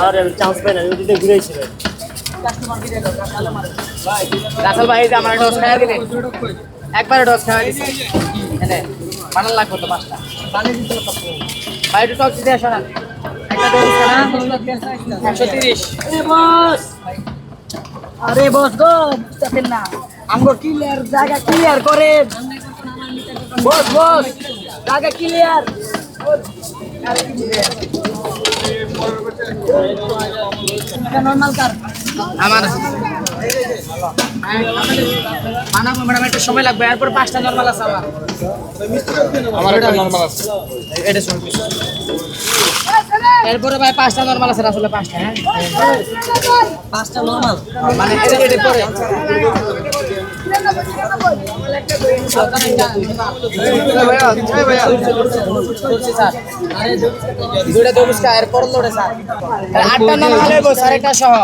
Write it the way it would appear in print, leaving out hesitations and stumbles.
আর chance পাই না ওদিকে ঘুরেছিল রাসেল ভাই যে আমার ডোজ খাইয়া দিলেন একবারে ডোজ খাইয়া দিছে এনে বানান লাগবে তো পাঁচটা ভাই একটু টক দিতে আসো না একটা ডোজ খানা 130 আরে বস গো বুঝতেছেন না আমগো ক্লিয়ার জায়গা ক্লিয়ার করে বস বস জায়গা ক্লিয়ার নরমাল কার আমার বানাবো ম্যাডাম একটু সময় লাগবে এরপর পাঁচটা নরমাল আছে আমার একটা নরমাল আছে এটা শুনুন এরপরে ভাই পাঁচটা নরমাল আছে আসলে পাঁচটা হ্যাঁ পাঁচটা নরমাল মানে এটা পরে দুইটা দবিশটা এরপর লোড়ে স্যার আটটা নরমাল হইব স্যার এটা সহ